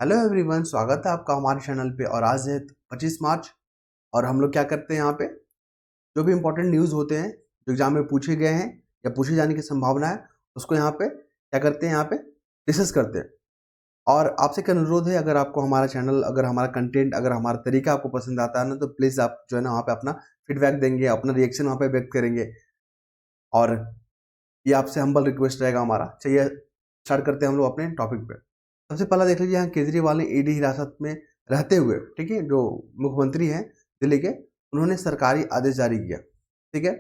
Hello everyone, स्वागत है आपका हमारे चैनल पे। और आज है 25 मार्च और हम लोग क्या करते हैं यहाँ पे, जो भी इंपॉर्टेंट न्यूज़ होते हैं जो एग्जाम में पूछे गए हैं या पूछे जाने की संभावना है, उसको यहाँ पे क्या करते हैं, यहाँ पे डिस्कस करते हैं। और आपसे एक अनुरोध है, अगर आपको हमारा चैनल, अगर हमारा कंटेंट, अगर हमारा तरीका आपको पसंद आता है ना, तो प्लीज़ आप जो है ना वहाँ पे अपना फीडबैक देंगे, अपना रिएक्शन वहाँ पे व्यक्त करेंगे। और ये आपसे हम्बल रिक्वेस्ट रहेगा हमारा। चलिए स्टार्ट करते हैं हम लोग अपने टॉपिक पे। सबसे पहला देख लीजिए, यहाँ केजरीवाल ने ईडी हिरासत में रहते हुए, ठीक है, जो मुख्यमंत्री हैं दिल्ली के, उन्होंने सरकारी आदेश जारी किया, ठीक है।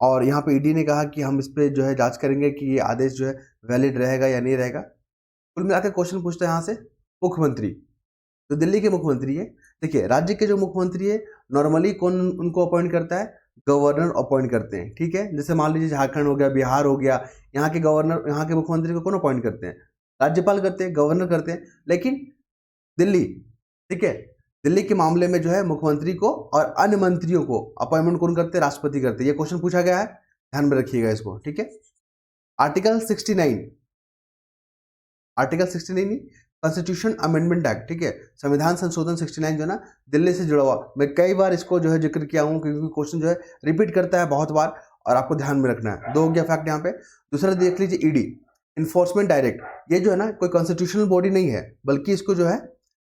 और यहाँ पे ईडी ने कहा कि हम इस पे जो है जांच करेंगे कि ये आदेश जो है वैलिड रहेगा या नहीं रहेगा। कुल मिलाकर क्वेश्चन पूछते हैं यहाँ से, मुख्यमंत्री जो दिल्ली के मुख्यमंत्री है, देखिए राज्य के जो मुख्यमंत्री है नॉर्मली कौन उनको अपॉइंट करता है, गवर्नर अपॉइंट करते हैं, ठीक है। जैसे मान लीजिए झारखंड हो गया, बिहार हो गया, यहाँ के गवर्नर, यहाँ के मुख्यमंत्री को कौन अपॉइंट करते हैं, राज्यपाल करते हैं, गवर्नर करते हैं। लेकिन दिल्ली, ठीक है, दिल्ली के मामले में जो है मुख्यमंत्री को और अन्य मंत्रियों को अपॉइंटमेंट कौन करते हैं, राष्ट्रपति करते हैं। ये क्वेश्चन पूछा गया है, ध्यान में रखिएगा इसको, ठीक है। Article 69, article 69 constitution amendment act, ठीक है, संविधान संशोधन 69 जो है ना दिल्ली से जुड़ा हुआ। मैं कई बार इसको जो है जिक्र किया हूँ क्योंकि क्वेश्चन जो है रिपीट करता है बहुत बार और आपको ध्यान में रखना है। दो हो गया फैक्ट यहाँ पे। दूसरा देख लीजिए, ईडी इन्फोर्समेंट डायरेक्ट, ये जो है ना कोई कॉन्स्टिट्यूशनल बॉडी नहीं है, बल्कि इसको जो है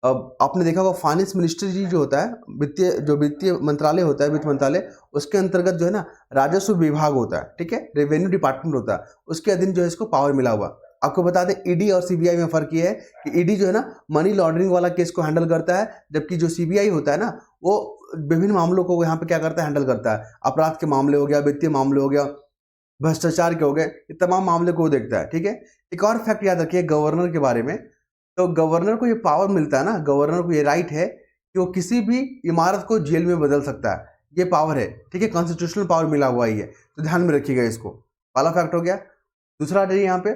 आपने देखा होगा फाइनेंस मिनिस्ट्री जो होता है, वित्तीय मंत्रालय होता है, वित्त मंत्रालय, उसके अंतर्गत जो है ना राजस्व विभाग होता है, ठीक है, रेवेन्यू डिपार्टमेंट होता है, उसके अधीन जो है इसको पावर मिला हुआ। आपको बता दें ईडी और सीबीआई में फर्क ये है कि ईडी जो है ना मनी लॉन्ड्रिंग वाला केस को हैंडल करता है, जबकि जो सीबीआई होता है ना वो विभिन्न मामलों को यहाँ पे क्या करता है, हैंडल करता है। अपराध के मामले हो गया, वित्तीय मामले हो गया, भ्रष्टाचार के हो गए, ये तमाम मामले को वो देखता है, ठीक है। एक और फैक्ट याद रखिए गवर्नर के बारे में, तो गवर्नर को ये पावर मिलता है ना, गवर्नर को ये राइट है कि वो किसी भी इमारत को जेल में बदल सकता है, ये पावर है, ठीक है, कॉन्स्टिट्यूशनल पावर मिला हुआ ही है, तो ध्यान में रखिएगा इसको। पहला फैक्ट हो गया। दूसरा आ जाइए यहाँ पे,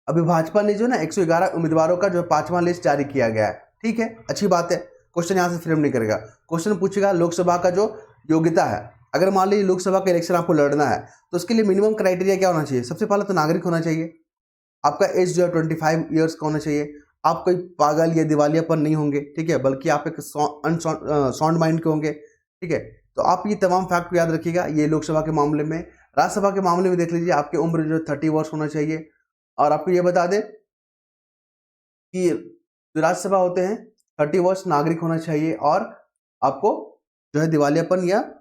अभी भाजपा ने जो ना 111 उम्मीदवारों का जो 5वां लिस्ट जारी किया गया है, ठीक है, अच्छी बात है। क्वेश्चन यहाँ से फ्रेम नहीं करेगा, क्वेश्चन पूछेगा लोकसभा का जो योग्यता है। अगर मान लीजिए लोकसभा का इलेक्शन आपको लड़ना है तो उसके लिए मिनिमम क्राइटेरिया क्या होना चाहिए, सबसे पहले तो नागरिक होना चाहिए, आपका एज जो है 25 ईयर्स का होना चाहिए, आप कोई पागल या दिवालियापन नहीं होंगे, ठीक है, बल्कि आप एक साउंड माइंड के होंगे, ठीक है। तो आप ये तमाम फैक्ट को याद रखिएगा, ये लोकसभा के मामले में। राज्यसभा के मामले में देख लीजिए, आपकी उम्र जो 30 वर्ष होना चाहिए। और आपको ये बता दें कि जो राज्यसभा होते हैं 30 वर्ष नागरिक होना चाहिए, और आपको जो है दिवालियापन या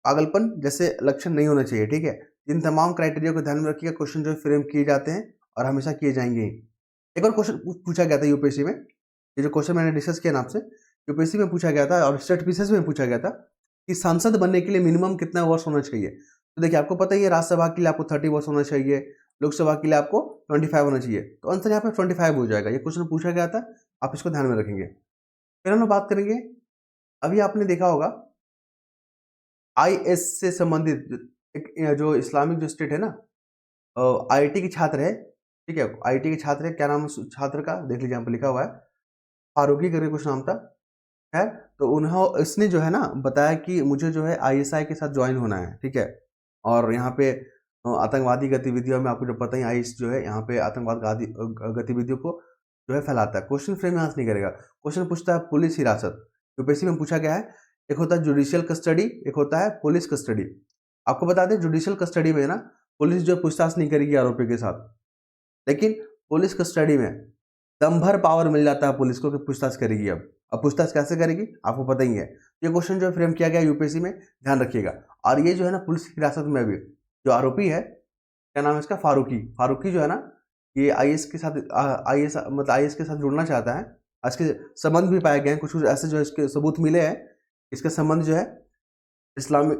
पागलपन जैसे लक्षण नहीं होना चाहिए, ठीक है। इन तमाम क्राइटेरिया को ध्यान में रखिएगा, क्वेश्चन जो फ्रेम किए जाते हैं और हमेशा किए जाएंगे। एक और क्वेश्चन पूछा गया था यूपीएससी में, ये जो क्वेश्चन मैंने डिस्कस किया ना आपसे, यूपीएससी में पूछा गया था और स्टेट पीसीएस में पूछा गया था कि सांसद बनने के लिए मिनिमम कितना वर्ष होना चाहिए। तो देखिए आपको पता ही है, राज्यसभा के लिए आपको 30 वर्ष होना चाहिए, लोकसभा के लिए आपको 25 होना चाहिए, तो आंसर यहाँ पे 25 हो जाएगा। ये क्वेश्चन पूछा गया था, आप इसको ध्यान में रखेंगे। फिर हम लोग बात करेंगे, अभी आपने देखा होगा आईएस से संबंधित एक जो इस्लामिक जो स्टेट है ना, आईआईटी की छात्र है, ठीक है, आईआईटी के छात्र है, क्या नाम है उस छात्र का, देख लीजिए यहाँ पे लिखा हुआ है, फारूकी करके कुछ नाम था, है। तो उन्होंने, इसने जो है ना बताया कि मुझे जो है आईएसआई के साथ ज्वाइन होना है, ठीक है। और यहाँ पे आतंकवादी गतिविधियों में, आपको जो पता ही आईएस जो है यहाँ पे आतंकवाद गतिविधियों को जो है फैलाता है। क्वेश्चन फ्रेम यहाँ से नहीं करेगा, क्वेश्चन पूछता है पुलिस हिरासत, यूपीएससी में पूछा गया है। एक होता है जुडिशियल कस्टडी, एक होता है पुलिस कस्टडी। आपको बता दें जुडिशियल कस्टडी में ना पुलिस जो पूछताछ नहीं करेगी आरोपी के साथ, लेकिन पुलिस कस्टडी में दम भर पावर मिल जाता है पुलिस को कि पूछताछ करेगी। अब पूछताछ कैसे करेगी आपको पता ही है। ये क्वेश्चन जो फ्रेम किया गया यूपीएससी में, ध्यान रखिएगा। और ये जो है ना पुलिस हिरासत में भी जो आरोपी है, क्या नाम है इसका, फारूकी, फारूकी जो है ना, ये आईएस के साथ आईएस के साथ जुड़ना चाहता है। इसके संबंध भी पाए गए हैं, कुछ कुछ ऐसे जो इसके सबूत मिले हैं, इसका संबंध जो है इस्लामिक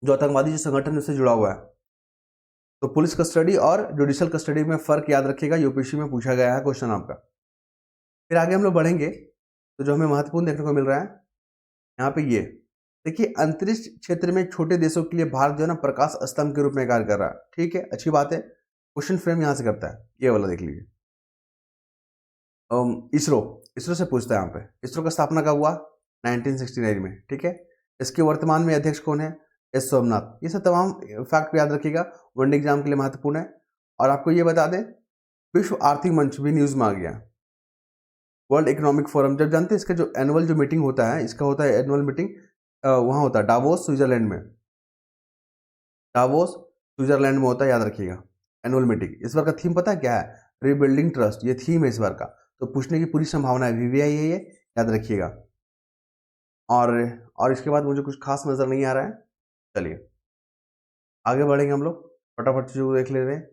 जो आतंकवादी जो संगठन है उससे जुड़ा हुआ है। तो पुलिस कस्टडी और जुडिशियल कस्टडी में फर्क याद रखिएगा, यूपीएससी में पूछा गया है क्वेश्चन आपका। फिर आगे हम लोग बढ़ेंगे तो जो हमें महत्वपूर्ण देखने को मिल रहा है यहाँ पे, ये देखिए अंतरिक्ष क्षेत्र में छोटे देशों के लिए भारत जो है ना प्रकाश स्तंभ के रूप में कार्य कर रहा है, ठीक है, अच्छी बात है। क्वेश्चन फ्रेम यहाँ से करता है, ये वाला देख लीजिए। इसरो, इसरो से पूछता है यहाँ पे, इसरो का स्थापना कब हुआ, 1969 में, ठीक है। इसके वर्तमान में अध्यक्ष कौन है, एस सोमनाथ। ये सब तमाम फैक्ट याद रखिएगा, वनडे एग्जाम के लिए महत्वपूर्ण है। और आपको ये बता दें विश्व आर्थिक मंच भी न्यूज में आ गया, वर्ल्ड इकोनॉमिक फोरम, जब जानते हैं इसका जो एनुअल जो मीटिंग होता है, इसका होता है एनुअल मीटिंग वहाँ होता है डावोस स्विट्जरलैंड में। डावोस स्विट्जरलैंड में होता है, याद रखिएगा एनुअल मीटिंग। इस बार का थीम पता है क्या है? रीबिल्डिंग ट्रस्ट, ये थीम है इस बार का। तो पूछने की पूरी संभावना है, वीवीआई है ये, याद रखिएगा। और इसके बाद मुझे कुछ खास नज़र नहीं आ रहा है। चलिए आगे बढ़ेंगे हम लोग, फटाफट चीज़ों को देख ले रहे हैं।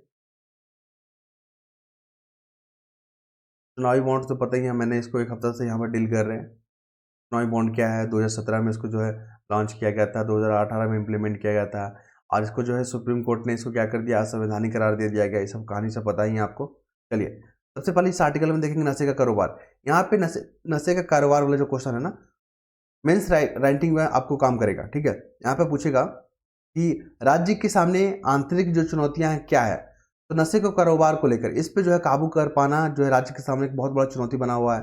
चुनावी बॉन्ड तो पता ही है, मैंने इसको एक हफ्ता से यहाँ पर डील कर रहे हैं। चुनावी बॉन्ड क्या है, 2017 में इसको जो है लॉन्च किया गया था, 2018 में इम्प्लीमेंट किया गया था, और इसको जो है सुप्रीम कोर्ट ने इसको क्या कर दिया, असंवैधानिक करार दे दिया गया। ये सब कहानी सब पता ही है आपको। चलिए सबसे पहले इस आर्टिकल में देखेंगे नशे का कारोबार। यहाँ पे नशे का कारोबार वाला जो क्वेश्चन है ना, मेंस राइटिंग में आपको काम करेगा, ठीक है। यहाँ पे पूछेगा कि राज्य के सामने आंतरिक जो चुनौतियां हैं क्या है, तो नशे के कारोबार को लेकर इस पे जो है काबू कर पाना जो है राज्य के सामने एक बहुत बड़ा चुनौती बना हुआ है।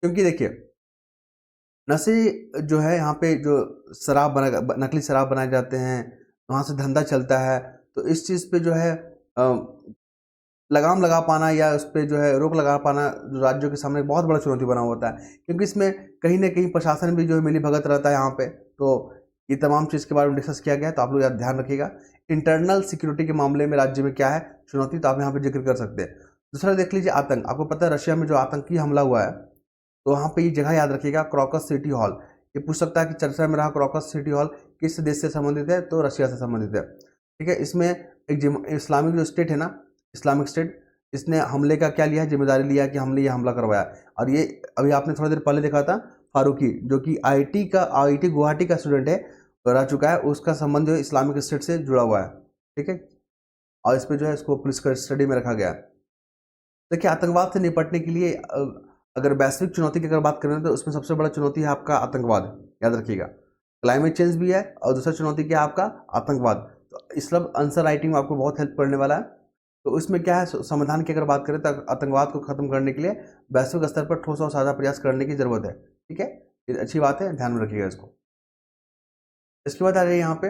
क्योंकि देखिए नशे जो है यहाँ पे जो शराब नकली शराब बनाए जाते हैं, वहाँ से धंधा चलता है। तो इस चीज़ पे जो है लगाम लगा पाना या उस पर जो है रोक लगा पाना जो राज्यों के सामने बहुत बड़ा चुनौती बना होता है। क्योंकि इसमें कहीं ना कहीं प्रशासन भी जो है मिली भगत रहता है यहाँ पे। तो ये तमाम चीज़ के बारे में डिस्कस किया गया है, तो आप लोग याद ध्यान रखिएगा। इंटरनल सिक्योरिटी के मामले में राज्य में क्या है चुनौती, तो आप यहाँ पे जिक्र कर सकते हैं। दूसरा देख लीजिए आतंक। आपको पता है रशिया में जो आतंकी हमला हुआ है, तो वहाँ पे ये जगह याद रखिएगा, क्रोकस सिटी हॉल। ये पूछ सकता है कि चर्चा में रहा क्रोकस सिटी हॉल किस देश से संबंधित है, तो रशिया से संबंधित है, ठीक है। इसमें एक इस्लामिक जो स्टेट है ना, इस्लामिक स्टेट, इसने हमले का क्या लिया, जिम्मेदारी लिया कि हमने ये हमला करवाया। और ये अभी आपने थोड़ी देर पहले देखा था फारूकी, जो कि आईआईटी गुवाहाटी का स्टूडेंट है, रह चुका है, उसका संबंध जो है इस्लामिक स्टेट से जुड़ा हुआ है, ठीक है। और इस पर जो है इसको पुलिस स्टडी में रखा गया है। देखिए आतंकवाद से निपटने के लिए अगर वैश्विक चुनौती की अगर बात करें तो उसमें सबसे बड़ा चुनौती है आपका आतंकवाद, याद रखिएगा। क्लाइमेट चेंज भी है और दूसरा चुनौती क्या है आपका आतंकवाद। तो इस सब आंसर राइटिंग में आपको बहुत हेल्प करने वाला है। तो इसमें क्या है, समाधान की अगर बात करें तो आतंकवाद को खत्म करने के लिए वैश्विक स्तर पर ठोस और साझा प्रयास करने की जरूरत है, ठीक है। ये अच्छी बात है, ध्यान में रखिएगा इसको। इसके बाद आ रही है यहाँ पे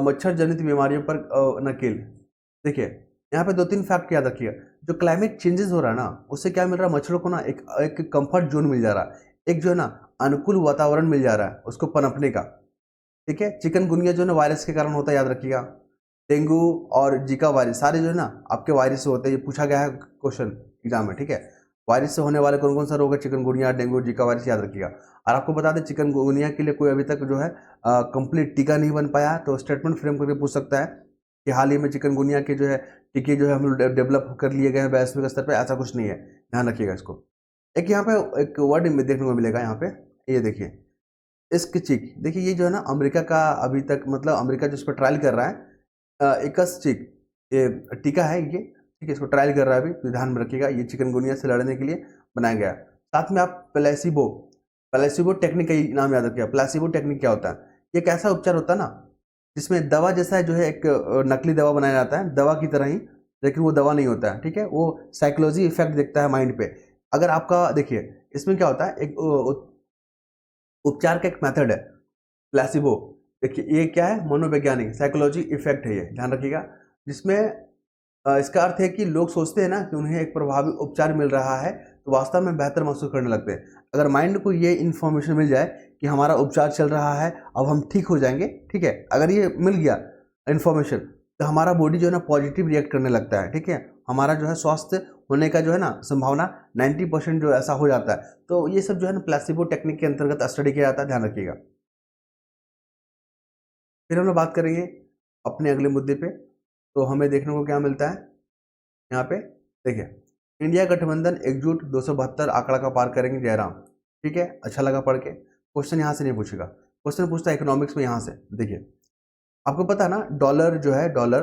मच्छर जनित बीमारियों पर नकेल। देखिए यहाँ पे 2-3 फैक्ट याद रखिएगा। जो क्लाइमेट चेंजेस हो रहा है ना, उससे क्या मिल रहा है, मच्छरों को ना एक कंफर्ट जोन मिल जा रहा है, एक जो है ना अनुकूल वातावरण मिल जा रहा है उसको पनपने का, ठीक है। चिकनगुनिया जो है ना वायरस के कारण होता है, याद रखिएगा। डेंगू और जीका वायरस सारे जो है ना आपके वायरस से होते हैं, ये पूछा गया है क्वेश्चन एग्जाम में, ठीक है। वायरस से होने वाले कौन कौन सा रोग है, चिकनगुनिया, डेंगू, जीका वायरस, याद रखिएगा। और आपको बता दें चिकनगुनिया के लिए कोई अभी तक जो है कंप्लीट टीका नहीं बन पाया, तो स्टेटमेंट फ्रेम करके पूछ सकता है कि हाल ही में चिकनगुनिया के जो है टीके जो है हम लोग डेवलप कर लिए गए हैं वैश्विक स्तर पर, ऐसा कुछ नहीं है, ध्यान रखिएगा इसको। एक यहाँ पे एक वर्ड देखने को मिलेगा यहाँ पे, ये देखिए इस्कचिक। देखिए ये जो है ना अमेरिका का अभी तक मतलब अमेरिका जो इस पर ट्रायल कर रहा है, इकसचिक ये टीका है ये, ठीक है, इसको ट्रायल कर रहा है अभी, तो ध्यान में रखिएगा। ये चिकनगुनिया से लड़ने के लिए बनाया गया। साथ में आप प्लेसिबो टेक्निक का नाम याद रखिएगा। प्लेसिबो टेक्निक क्या होता है, ये एक ऐसा उपचार होता है ना जिसमें दवा जैसा जो है एक नकली दवा बनाया जाता है, दवा की तरह ही, लेकिन वो दवा नहीं होता है, ठीक है। वो साइकोलॉजी इफेक्ट देखता है माइंड पे। अगर आपका देखिए इसमें क्या होता है, एक उपचार का एक मेथड है प्लेसिबो। देखिए ये क्या है, मनोवैज्ञानिक साइकोलॉजी इफेक्ट है ये, ध्यान रखिएगा। जिसमें इसका अर्थ है कि लोग सोचते हैं ना कि उन्हें एक प्रभावी उपचार मिल रहा है, तो वास्तव में बेहतर महसूस करने लगते हैं। अगर माइंड को ये इन्फॉर्मेशन मिल जाए कि हमारा उपचार चल रहा है, अब हम ठीक हो जाएंगे, ठीक है, अगर ये मिल गया इन्फॉर्मेशन, तो हमारा बॉडी जो है ना पॉजिटिव रिएक्ट करने लगता है, ठीक है। हमारा जो है स्वास्थ्य होने का जो है ना संभावना 90% जो ऐसा हो जाता है। तो ये सब जो है ना प्लेसिबो टेक्निक के अंतर्गत स्टडी किया जाता है, ध्यान रखिएगा। फिर हम लोग बात करेंगे अपने अगले मुद्दे पे, तो हमें देखने को क्या मिलता है यहाँ पे। देखिए इंडिया गठबंधन एकजुट 272 आंकड़ा का पार करेंगे जयराम, ठीक है। अच्छा लगा पढ़ के। क्वेश्चन यहाँ से नहीं पूछेगा, क्वेश्चन पूछता है इकोनॉमिक्स में। यहाँ से देखिए आपको पता है ना डॉलर जो है, डॉलर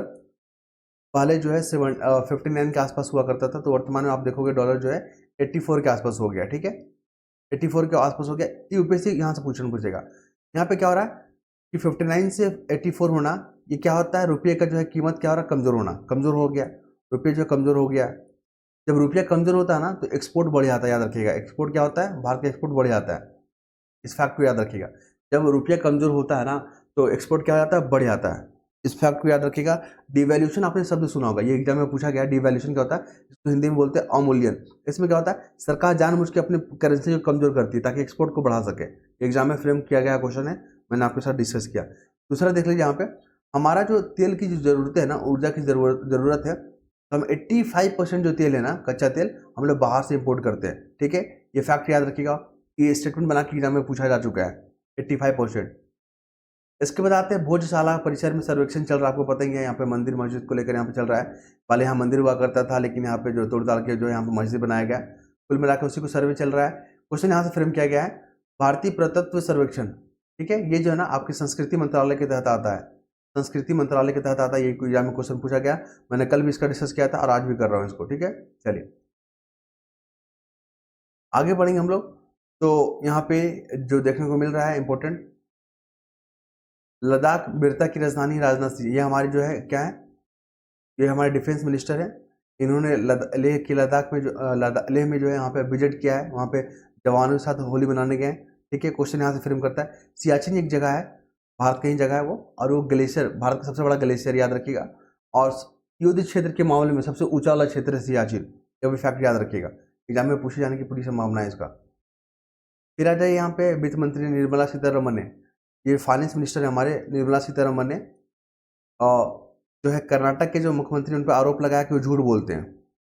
पहले जो है 59 के आसपास हुआ करता था, तो वर्तमान में आप देखोगे डॉलर जो है 84 के आसपास हो गया, ठीक है। 84 के आसपास हो गया। यूपीएससी यहाँ से पूछेगा यहाँ पे क्या हो रहा है कि 59 से 84 होना, ये क्या होता है, रुपये का जो है कीमत क्या हो रहा है, कमजोर होना, कमजोर हो गया, रुपये जो है कमजोर हो गया। जब रुपया कमजोर होता है ना तो एक्सपोर्ट बढ़ जाता है, याद रखिएगा। एक्सपोर्ट क्या होता है, भारत का एक्सपोर्ट बढ़ जाता है, इस फैक्ट को याद रखिएगा। जब रुपया कमजोर होता है ना तो एक्सपोर्ट क्या हो जाता है, बढ़ जाता है। इस फैक्ट को याद रखिएगा। डिवैल्यूशन आपने शब्द सुना होगा, ये एग्जाम में पूछा गया है। डिवैल्यूशन क्या होता है, इसको हिंदी में बोलते हैं अवमूल्यन। इसमें क्या होता है, सरकार जानबूझ के अपनी करेंसी को कमजोर करती है ताकि एक्सपोर्ट को बढ़ा सके। एग्जाम में फ्रेम किया गया क्वेश्चन है, मैंने आपके साथ डिस्कस किया। दूसरा देख लीजिए यहाँ पे, हमारा जो तेल की जो जरूरत है ना, ऊर्जा की जरूरत है, तो हम 85% जो तेल है ना, कच्चा तेल, हम लोग बाहर से इंपोर्ट करते हैं। ठीक है, ये फैक्ट याद रखिएगा, ये स्टेटमेंट बना के एग्जाम में पूछा जा चुका है, 85%। इसके बाद आते हैं भोजशाला परिसर में सर्वेक्षण चल रहा है। आपको पता ही है, यहाँ पे मंदिर मस्जिद को लेकर यहाँ पे चल रहा है। पहले यहाँ मंदिर हुआ करता था, लेकिन यहाँ पे जो तोड़ ताड़ के जो यहाँ पे मस्जिद बनाया गया, कुल मिलाकर उसी को सर्वे चल रहा है। क्वेश्चन यहाँ से फ्रेम किया गया है, भारतीय पुरातत्व सर्वेक्षण। ठीक है, ये जो है ना आपके संस्कृति मंत्रालय के तहत आता है, संस्कृति मंत्रालय के तहत आता है। ये एग्जाम में क्वेश्चन पूछा गया, मैंने कल भी इसका डिस्कस किया था और आज भी कर रहा हूँ इसको। ठीक है, चलिए आगे बढ़ेंगे हम लोग। तो यहाँ पे जो देखने को मिल रहा है इंपॉर्टेंट, लद्दाख वीरता की राजधानी राजनाथ सिंह, ये हमारी जो है क्या है, ये हमारे डिफेंस मिनिस्टर है। इन्होंने लेह की लद्दाख में जो लेह में जो है यहाँ पे विजिट किया है, वहाँ पे जवानों के साथ होली मनाने गए। ठीक है, क्वेश्चन यहाँ से फ्रेम करता है, सियाचिन एक जगह है, भारत की ही जगह है वो, और वो ग्लेशियर, भारत का सबसे बड़ा ग्लेशियर, याद रखिएगा। और युद्ध क्षेत्र के मामले में सबसे ऊंचा वाला क्षेत्र है सियाचिन, ये भी फैक्ट याद रखिएगा, एग्जाम में पूछे जाने की पूरी संभावना है इसका। फिर आ जाए यहाँ पे वित्त मंत्री निर्मला सीतारमण ने, ये फाइनेंस मिनिस्टर है हमारे, निर्मला सीतारमण ने जो है कर्नाटक के जो मुख्यमंत्री उन पर आरोप लगाया कि वो झूठ बोलते हैं।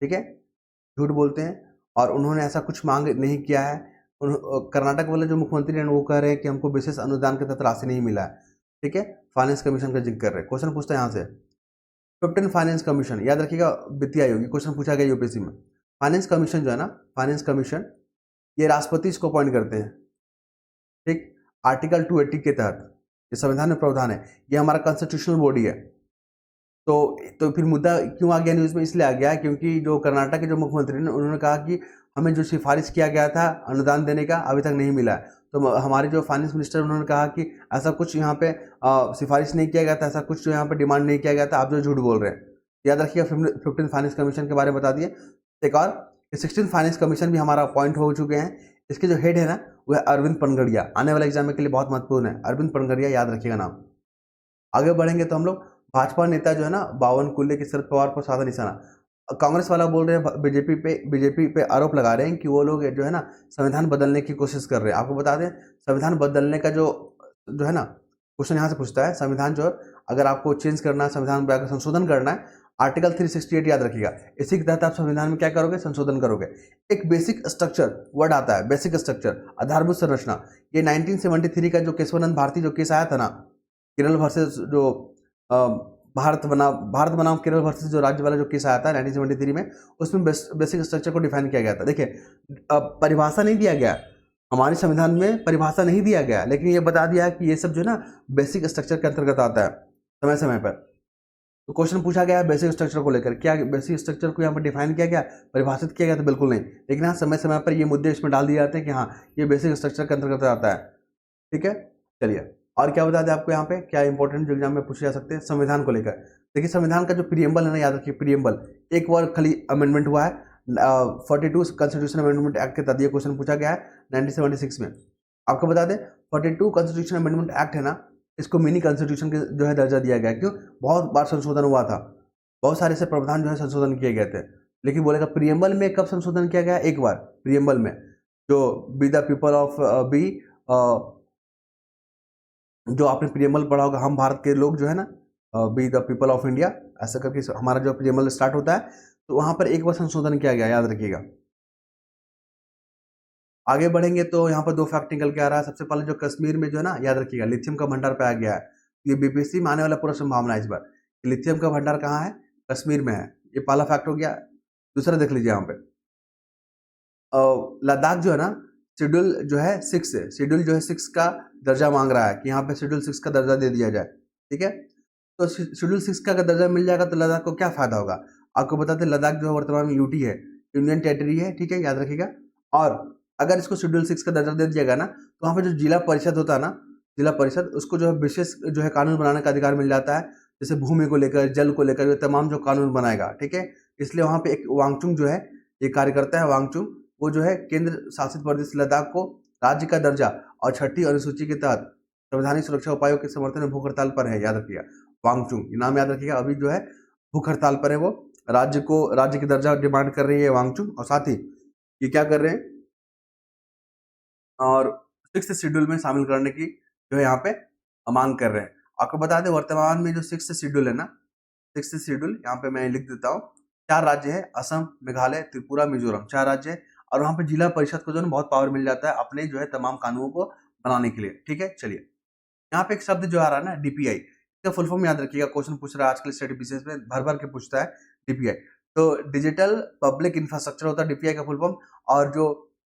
ठीक है, झूठ बोलते हैं और उन्होंने ऐसा कुछ मांग नहीं किया है। कर्नाटक वाले जो मुख्यमंत्री हैं वो कह रहे हैं कि हमको विशेष अनुदान के तहत राशि नहीं मिला है। ठीक है, फाइनेंस कमीशन का जिक्र कर रहे हैं। क्वेश्चन पूछता है यहाँ से, 15 फाइनेंस कमीशन, याद रखिएगा वित्तीय आयोग, क्वेश्चन पूछा गया यूपीएससी में। फाइनेंस कमीशन जो है ना, फाइनेंस कमीशन, ये राष्ट्रपति इसको अपॉइंट करते हैं। ठीक, आर्टिकल 280 के तहत, ये संविधान में प्रावधान है, ये हमारा कॉन्स्टिट्यूशनल बॉडी है। तो फिर मुद्दा क्यों आ गया न्यूज़ में, इसलिए आ गया क्योंकि जो कर्नाटक के जो मुख्यमंत्री ने, उन्होंने कहा कि हमें जो सिफारिश किया गया था अनुदान देने का अभी तक नहीं मिला है। तो हमारे जो फाइनेंस मिनिस्टर, उन्होंने कहा कि ऐसा कुछ यहाँ पे सिफारिश नहीं किया गया था, ऐसा कुछ जो यहाँ पे डिमांड नहीं किया गया था, आप जो झूठ बोल रहे हैं। याद रखिएगा, 15 फाइनेंस कमीशन के बारे में बता दिए। एक और 16 फाइनेंस कमीशन भी हमारा अपॉइंट हो चुके हैं। इसके जो हेड है ना, वह अरविंद पनगड़िया, आने वाले एग्जाम के लिए बहुत महत्वपूर्ण है, अरविंद पनगड़िया, याद रखिएगा नाम। आगे बढ़ेंगे तो हम लोग, भाजपा नेता जो है ना बावन कुल्ले की शरद पवार पर साधा निशाना। कांग्रेस वाला बोल रहे हैं, बीजेपी पे आरोप लगा रहे हैं कि वो लोग जो है ना संविधान बदलने की कोशिश कर रहे हैं। आपको बता दें, संविधान बदलने का जो है ना क्वेश्चन यहाँ से पूछता है, संविधान जो अगर आपको चेंज करना है, संविधान में संशोधन करना है, आर्टिकल 368 याद रखिएगा, इसी के तहत आप संविधान में क्या करोगे, संशोधन करोगे। एक बेसिक स्ट्रक्चर वर्ड आता है, बेसिक स्ट्रक्चर, आधारभूत संरचना। ये 1973 का जो केशवानंद भारती जो केस आया था ना, केरल वर्सेस जो भारत बनाम केरल वर्सेस जो राज्य वाला जो केस आया था 1973 में, उसमें बेसिक स्ट्रक्चर को डिफाइन किया गया था। देखिए, परिभाषा नहीं दिया गया, हमारे संविधान में परिभाषा नहीं दिया गया, लेकिन ये बता दिया कि ये सब जो है ना बेसिक स्ट्रक्चर के अंतर्गत आता है समय समय पर। तो क्वेश्चन पूछा गया है बेसिक स्ट्रक्चर को लेकर, क्या बेसिक स्ट्रक्चर को यहाँ पर डिफाइन किया गया, परिभाषित किया गया? तो बिल्कुल नहीं, लेकिन हाँ समय समय पर ये मुद्दे इसमें डाल दिए जाते हैं कि हाँ ये बेसिक स्ट्रक्चर के अंतर्गत आता है। ठीक है, चलिए और क्या बता दें आपको यहाँ पे, क्या इंपॉर्टेंट जो एग्जाम में पूछे जा सकते हैं संविधान को लेकर। देखिए, संविधान का जो प्रीएम्बल है ना, याद रखिए प्रीएम्बल, एक बार खाली अमेंडमेंट हुआ है 42 कॉन्स्टिट्यूशन अमेंडमेंट एक्ट के तहत ये क्वेश्चन पूछा गया है 1976 में। आपको बता दें 42 कॉन्स्टिट्यूशन अमेंडमेंट एक्ट है ना, इसको मिनी कॉन्स्टिट्यूशन के जो है दर्जा दिया गया। क्यों? बहुत बार संशोधन हुआ था, बहुत सारे ऐसे प्रावधान जो है संशोधन किए गए थे, लेकिन बोलेगा प्रीएम्बल में कब संशोधन किया गया? एक बार प्रीएम्बल में, जो we the people of B, जो आपने प्रीएम्बल पढ़ा होगा, हम भारत के लोग जो है ना, B the people of India, ऐसा करके हमारा जो प्रीएम्बल स्टार्ट होता है, तो वहां पर एक बार संशोधन किया गया, याद रखिएगा। आगे बढ़ेंगे तो यहाँ पर दो फैक्ट निकल के आ रहा है। सबसे पहले जो कश्मीर में जो है ना, याद रखिएगा लिथियम का भंडार पाया गया है। ये बीपीएससी में आने वाला पूरा संभावना है इस बार, लिथियम का भंडार कहाँ है? कश्मीर में है। ये पहला फैक्ट हो गया। दूसरा देख लीजिए यहाँ पे, लद्दाख जो है ना, शेड्यूल जो है 6 है, शेड्यूल जो है 6 का दर्जा मांग रहा है कि यहाँ पे शेड्यूल 6 का दर्जा दे दिया जाए। ठीक है, तो शेड्यूल 6 का अगर दर्जा मिल जाएगा तो लद्दाख को क्या फायदा होगा? आपको बताते हैं लद्दाख जो है वर्तमान में यूटी है, यूनियन टेरिटरी है। ठीक है, याद रखिएगा। और अगर इसको शेड्यूल 6 का दर्जा दे दिएगा ना, तो वहाँ पे जो जिला परिषद होता है ना, जिला परिषद, उसको जो है विशेष जो है कानून बनाने का अधिकार मिल जाता है, जैसे भूमि को लेकर, जल को लेकर, तमाम जो कानून बनाएगा। ठीक है, इसलिए वहाँ पे एक वांगचुंग जो है ये कार्य करता है। वांगचुंग वो जो है केंद्र शासित प्रदेश लद्दाख को राज्य का दर्जा और 6ठी अनुसूची के तहत संवैधानिक सुरक्षा उपायों के समर्थन में भूख हड़ताल पर है, याद रखिएगा। वांगचुक, ये नाम याद रखिएगा। अभी जो है भूख हड़ताल पर है वो, राज्य की दर्जा डिमांड कर रही है वांगचुक, और साथ ही ये क्या कर रहे हैं, और 6th शेड्यूल में शामिल करने की जो है यहाँ पे मांग कर रहे हैं। आपको बता दें वर्तमान में जो 6th शेड्यूल है ना, 6th शेड्यूल यहाँ पे मैं लिख देता हूँ, 4 राज्य है, असम, मेघालय, त्रिपुरा, मिजोरम, 4 राज्य है, और वहाँ पे जिला परिषद को जो है बहुत पावर मिल जाता है अपने जो है तमाम कानूनों को बनाने के लिए। ठीक है, चलिए यहाँ पे एक शब्द जो आ रहा है ना, डीपीआई, इसका फुल फॉर्म याद रखिएगा, क्वेश्चन पूछ रहा है आजकल स्टडी बेसिस पे, भर भर के पूछता है डीपीआई। तो डिजिटल पब्लिक इंफ्रास्ट्रक्चर होता है डीपीआई का फुल फॉर्म। और जो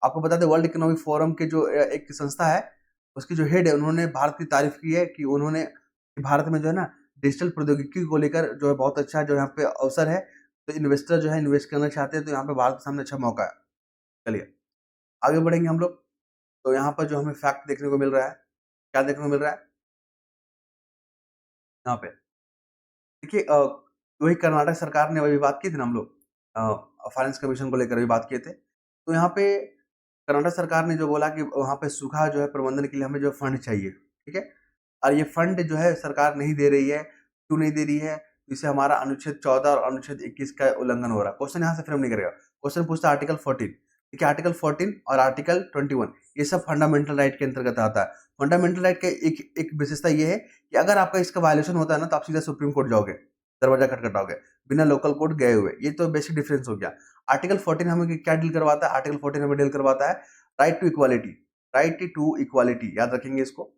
आपको बता दें वर्ल्ड इकोनॉमिक फोरम के जो एक संस्था है, उसकी जो हेड है, उन्होंने भारत की तारीफ की है कि उन्होंने भारत में जो है ना डिजिटल प्रौद्योगिकी को लेकर जो है बहुत अच्छा जो यहाँ पे अवसर है, तो इन्वेस्टर जो है इन्वेस्ट करना चाहते हैं, तो यहाँ पे भारत के सामने अच्छा मौका है। चलिए आगे बढ़ेंगे हम लोग। तो यहाँ पर जो हमें फैक्ट देखने को मिल रहा है, क्या देखने को मिल रहा है यहाँ पे, देखिए वही कर्नाटक सरकार ने वही बात की थी ना, हम लोग फाइनेंस कमीशन को लेकर भी बात किए थे। तो यहाँ पे कर्नाटक सरकार ने जो बोला कि वहाँ पे सूखा जो है प्रबंधन के लिए हमें जो फंड चाहिए, ठीक है, और ये फंड जो है सरकार नहीं दे रही है, क्यों नहीं दे रही है, इससे हमारा अनुच्छेद 14 और अनुच्छेद 21 का उल्लंघन हो रहा है। क्वेश्चन यहाँ से फ्रेम नहीं करेगा, क्वेश्चन पूछता है आर्टिकल 14, ठीक है, आर्टिकल 14 और आर्टिकल 21 ये सब फंडामेंटल राइट के अंतर्गत आता है। फंडामेंटल राइट का एक विशेषता ये है कि अगर आपका इसका वायलेशन होता है ना, तो आप सीधा सुप्रीम कोर्ट जाओगे, दरवाजा खटखटाओगे बिना लोकल कोर्ट गए हुए। ये तो बेसिक डिफरेंस हो गया। आर्टिकल 14 हमें क्या डील करवाता है, आर्टिकल 14 हमें डील करवाता है right to equality, right to equality, याद रखेंगे इसको।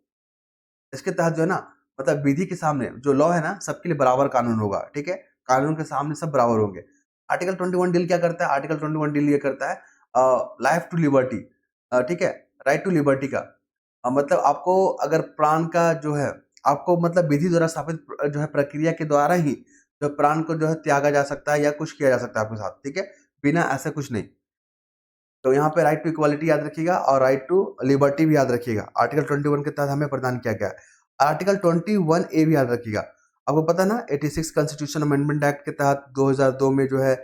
इसके तहत जो है ना, मतलब विधि के सामने जो लॉ है ना, सबके लिए बराबर कानून होगा, ठीक है, कानून के सामने सब बराबर होंगे। आर्टिकल 21 डील क्या करता है, आर्टिकल 21 डील ये करता है लाइफ टू लिबर्टी, ठीक है, राइट टू लिबर्टी का मतलब आपको अगर प्राण का जो है, आपको मतलब विधि द्वारा स्थापित जो है प्रक्रिया के द्वारा ही जो प्राण को जो है त्यागा जा सकता है या कुछ किया जा सकता है आपके साथ, ठीक है, बिना ऐसा कुछ नहीं। तो यहाँ पे राइट टू इक्वालिटी याद रखिएगा और राइट टू लिबर्टी भी याद रखिएगा, आर्टिकल 21 के तहत हमें प्रदान किया गया है। आर्टिकल 21 ए भी याद रखिएगा। आपको पता है ना 86 कॉन्स्टिट्यूशन अमेंडमेंट एक्ट के तहत 2002 में जो है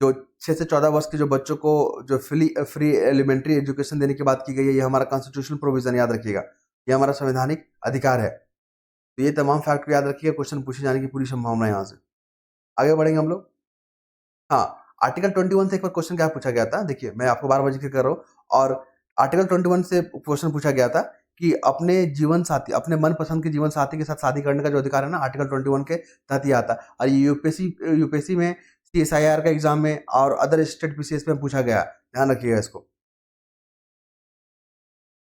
जो 6 से 14 वर्ष के जो बच्चों को जो फ्री एलिमेंट्री एजुकेशन देने की बात की गई है, ये हमारा कॉन्स्टिट्यूशनल प्रोविजन याद रखिएगा, ये हमारा संवैधानिक अधिकार है। तो ये तमाम फैक्ट याद रखिएगा, क्वेश्चन पूछे जाने की पूरी संभावना है यहाँ से। आगे बढ़ेंगे हम लोग। हाँ, आर्टिकल 21 से एक बार क्वेश्चन क्या पूछा गया था, देखिए मैं आपको बार-बार जिक्र कर रहा हूँ, और आर्टिकल 21 से क्वेश्चन पूछा गया था कि अपने जीवन साथी, अपने मनपसंद के जीवन साथी के साथ शादी करने का जो अधिकार है ना, आर्टिकल 21 के तहत ही आता है। और ये यूपीएससी में, सीएसआईआर का एग्जाम में और अदर स्टेट पीसीएस में पूछा गया है, ध्यान रखिएगा इसको।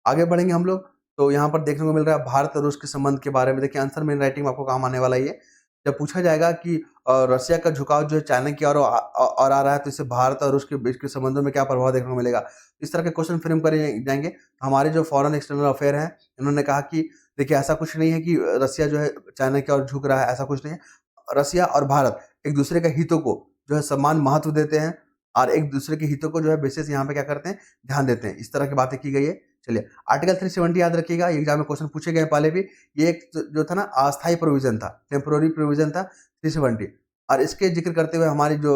आगे बढ़ेंगे हम लोग। तो यहाँ पर देखने को मिल रहा है भारत और रूस के संबंध के बारे में, देखिए आंसर मेन राइटिंग में आपको काम आने वाला ही है। जब पूछा जाएगा कि रसिया का झुकाव जो है चाइना की ओर आ रहा है, तो इससे भारत और रूस के बीच के संबंधों में क्या प्रभाव देखने को मिलेगा, इस तरह के क्वेश्चन फ्रेम करे जाएंगे। हमारे जो फॉरेन एक्सटर्नल अफेयर हैं, इन्होंने कहा कि देखिए ऐसा कुछ नहीं है कि रसिया जो है चाइना की ओर झुक रहा है, ऐसा कुछ नहीं है। रसिया और भारत एक दूसरे के हितों को जो है समान महत्व देते हैं, और एक दूसरे के हितों को जो है विशेष यहाँ पे क्या करते हैं, ध्यान देते हैं। इस तरह की बातें की गई है। चलिए आर्टिकल 370 याद रखिएगा, एग्जाम में क्वेश्चन पूछे गए पहले भी। ये एक जो था ना अस्थायी प्रोविजन था, टेम्पोररी प्रोविजन था 370। और इसके जिक्र करते हुए हमारी जो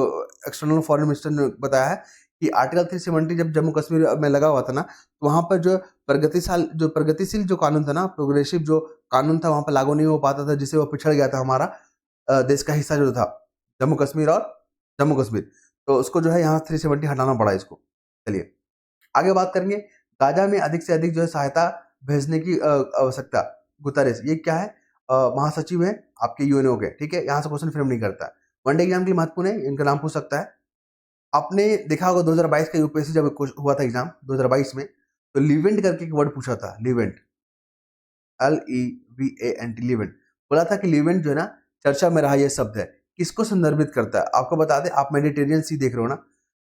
एक्सटर्नल फॉरेन मिनिस्टर ने बताया है कि आर्टिकल 370 जब जम्मू कश्मीर में लगा हुआ था ना, तो वहाँ पर जो प्रगतिशील जो कानून था ना, प्रोग्रेसिव जो कानून था, वहाँ पर लागू नहीं हो पाता था, जिससे वो पिछड़ गया था हमारा देश का हिस्सा जो था जम्मू कश्मीर। तो उसको जो है यहाँ 370 हटाना पड़ा इसको। चलिए आगे बात करेंगे। गाजा में अधिक से अधिक जो है सहायता भेजने की आवश्यकता, गुतरेस ये क्या है, महासचिव है आपके यूएनओ के, ठीक है, यहाँ से क्वेश्चन फ्रेम नहीं करता है। वनडे एग्जाम के लिए महत्वपूर्ण है, इनका नाम पूछ सकता है। आपने देखा होगा 2022 का यूपीएससी जब हुआ था एग्जाम 2022 में, तो लिवेंट करके एक वर्ड पूछा था, लिवेंट, LEVANT, लिवेंट। बोला था कि लिवेंट जो है ना चर्चा में रहा यह शब्द है, किसको संदर्भित करता है। आपको बता दें, आप मेडिटेरियन सी देख रहे हो ना,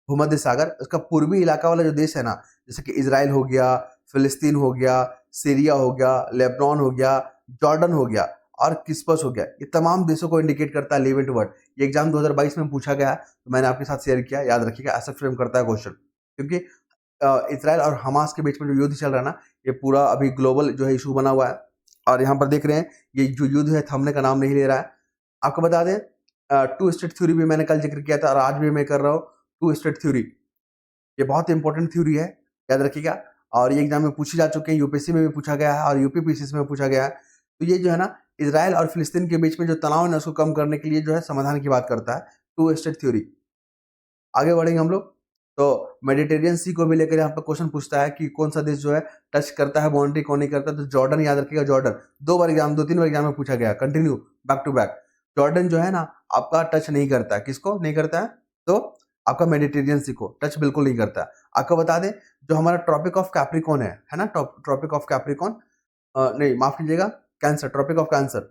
भूमध्य सागर, उसका पूर्वी इलाका वाला जो देश है ना, जैसे कि इजराइल हो गया, फिलिस्तीन हो गया, सीरिया हो गया, लेबनान हो गया, जॉर्डन हो गया और किस्पस हो गया, ये तमाम देशों को इंडिकेट करता है लिवेंट वर्ड। ये एग्जाम 2022 में पूछा गया है, तो मैंने आपके साथ शेयर किया, याद रखिएगा, ऐसा फ्रेम करता है क्वेश्चन। क्योंकि इसराइल और हमास के बीच में जो युद्ध चल रहा है ना, ये पूरा अभी ग्लोबल जो है इशू बना हुआ है। और यहाँ पर देख रहे हैं ये जो युद्ध है थमने का नाम नहीं ले रहा है। आपको बता दें टू स्टेट थ्योरी भी मैंने कल जिक्र किया था और आज भी मैं कर रहा हूँ। टू स्टेट थ्योरी ये बहुत इंपॉर्टेंट थ्योरी है, याद रखिएगा। और ये एग्जाम में पूछी जा चुके हैं, यूपीएससी में भी पूछा गया है और यूपी पीसीएस में पूछा गया है। तो ये जो है ना इजराइल और फिलिस्तीन के बीच में जो तनाव है ना उसको कम करने के लिए जो है समाधान की बात करता है, टू स्टेट थ्योरी। आगे बढ़ेंगे हम लोग। तो मेडिटेरियन सी को भी लेकर यहाँ पर क्वेश्चन पूछता है कि कौन सा देश जो है टच करता है बाउंड्री, कौन नहीं करता, तो जॉर्डन याद रखिएगा। जॉर्डन 2 3 बार एग्जाम में पूछा गया, continue back to back. Jordan जो है ना आपका टच नहीं करता है, किसको नहीं करता है, तो आपका मेडिटेरियन सी को टच बिल्कुल नहीं करता है। आपको बता दें जो हमारा ट्रॉपिक ऑफ कैप्रिकॉन है ना, ट्रॉपिक ऑफ कैप्रिकॉन, नहीं माफ कीजिएगा, कैंसर, ट्रॉपिक ऑफ कैंसर,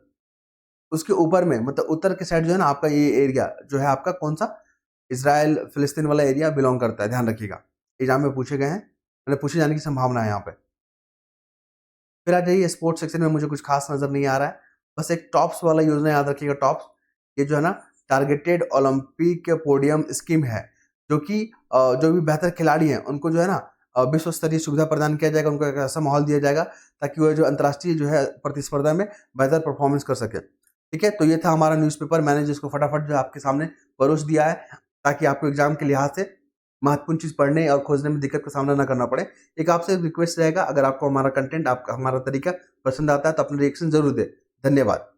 उसके ऊपर में मतलब उत्तर के साइड जो है ना आपका ये एरिया जो है आपका कौन सा, इजराइल फिलिस्तीन वाला एरिया बिलोंग करता है, ध्यान रखिएगा। एग्जाम में पूछे गए हैं, मतलब पूछे जाने की संभावना है यहाँ पे। फिर आ जाइए स्पोर्ट्स सेक्शन में, मुझे कुछ खास नजर नहीं आ रहा है, बस एक टॉप्स वाला योजना याद रखिएगा। टॉप्स ये जो है ना टारगेटेड ओलंपिक पोडियम स्कीम है, जो कि जो भी बेहतर खिलाड़ी हैं उनको जो है ना विश्व स्तरीय सुविधा प्रदान किया जाएगा, उनको एक ऐसा माहौल दिया जाएगा ताकि वह जो अंतर्राष्ट्रीय जो है प्रतिस्पर्धा में बेहतर परफॉर्मेंस कर सके। ठीक है, तो ये था हमारा न्यूज़पेपर, मैंने जिसको फटाफट जो आपके सामने परोस दिया है ताकि आपको एग्जाम के लिहाज से महत्वपूर्ण चीज पढ़ने और खोजने में दिक्कत का सामना ना करना पड़े। एक आपसे रिक्वेस्ट रहेगा, अगर आपको हमारा कंटेंट, आपका हमारा तरीका पसंद आता है तो अपना रिएक्शन जरूर दें। धन्यवाद।